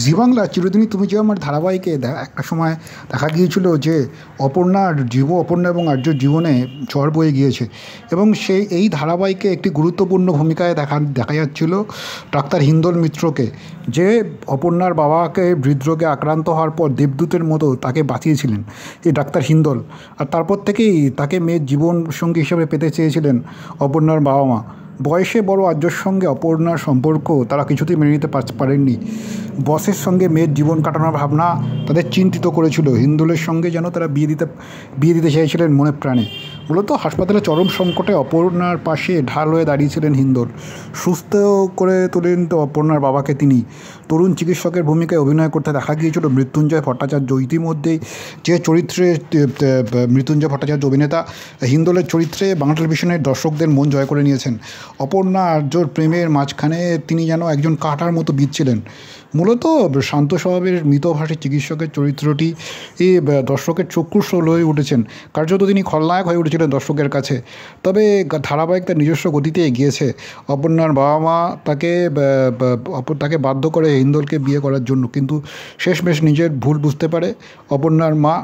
জি বাংলা চিরদিনই তুমি যে আমার ধারাবাহিকে একটা সময় দেখা গিয়েছিল যে অপর্ণা এবং আর্যর জীবনে ঝড় বয়ে গিয়েছে এবং এই ধারাবাহিকে একটি গুরুত্বপূর্ণ ভূমিকায় দেখা যাচ্ছিল ডাক্তার হিন্দল মিত্রকে, যে অপর্ণার বাবাকে হৃদরোগে আক্রান্ত হওয়ার পর দেবদূতের মতো তাকে বাঁচিয়েছিলেন এই ডাক্তার হিন্দল। আর তারপর থেকেই তাকে মেয়ের জীবন সঙ্গী হিসেবে পেতে চেয়েছিলেন অপর্ণার বাবা মা। বয়সে বড় আর্যর সঙ্গে অপর্ণার সম্পর্ক তারা কিছুতেই মেনে নিতে পারেননি। বসের সঙ্গে মেয়ের জীবন কাটানোর ভাবনা তাদের চিন্তিত করেছিল। হিন্দুলের সঙ্গে যেন তারা বিয়ে দিতে চাইছিলেন মনে প্রাণে। মূলত হাসপাতালে চরম সংকটে অপর্ণার পাশে ঢাল হয়ে দাঁড়িয়েছিলেন হিন্দল। সুস্থ করে তোলেন তো অপর্ণার বাবাকে তিনি। তরুণ চিকিৎসকের ভূমিকায় অভিনয় করতে দেখা গিয়েছিল মৃত্যুঞ্জয় ভট্টাচার্য। ইতিমধ্যেই যে চরিত্রে মৃত্যুঞ্জয় ভট্টাচার্য অভিনেতা হিন্দলের চরিত্রে বাংলা টেলিভিশনের দর্শকদের মন জয় করে নিয়েছেন। অপর্ণা আর্যর প্রেমের মাঝখানে তিনি যেন একজন কাঁটার মতো বিঁধছিলেন। মূলত শান্ত স্বভাবের মৃতভাষী চিকিৎসকের চরিত্রটি দর্শকের চক্ষুস্থল হয়ে উঠেছেন। কার্যত তিনি খলনায়ক হয়ে উঠেছিলেন দর্শকের কাছে। তবে ধারাবাহিক তার নিজস্ব গতিতে এগিয়েছে। অপর্ণার বাবা মা তাকে বাধ্য করে হিন্দলকে বিয়ে করার জন্য, কিন্তু শেষমেশ নিজের ভুল বুঝতে পারে অপর্ণার মা।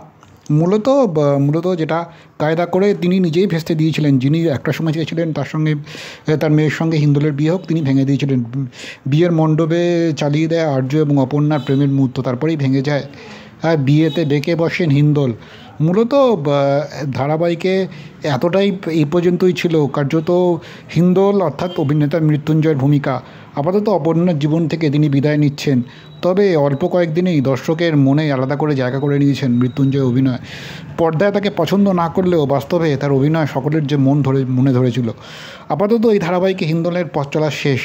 মূলত যেটা কায়দা করে তিনি নিজেই ভেস্তে দিয়েছিলেন। যিনি একটা সময় চেয়েছিলেন তার মেয়ের সঙ্গে হিন্দলের বিয়ে হোক, তিনি ভেঙে দিয়েছিলেন। বিয়ের মণ্ডপে চালিয়ে দেয় আর্য এবং অপর্ণার প্রেমের মুহূর্ত, তারপরেই ভেঙে যায়। আর বিয়েতে ডেকে বসেন হিন্দল। মূলত ধারাবাহিকে এতটাই এই পর্যন্তই ছিল। কার্যত হিন্দল অর্থাৎ অভিনেতা মৃত্যুঞ্জয়ের ভূমিকা। আপাতত অপর্ণার জীবন থেকে তিনি বিদায় নিচ্ছেন। তবে অল্প কয়েকদিনেই দর্শকের মনে আলাদা করে জায়গা করে নিয়েছেন মৃত্যুঞ্জয় অভিনয়। পর্দায় তাকে পছন্দ না করলেও বাস্তবে তার অভিনয় সকলের যে মনে ধরেছিল। আপাতত এই ধারাবাহিকে হিন্দলের পথ চলা শেষ।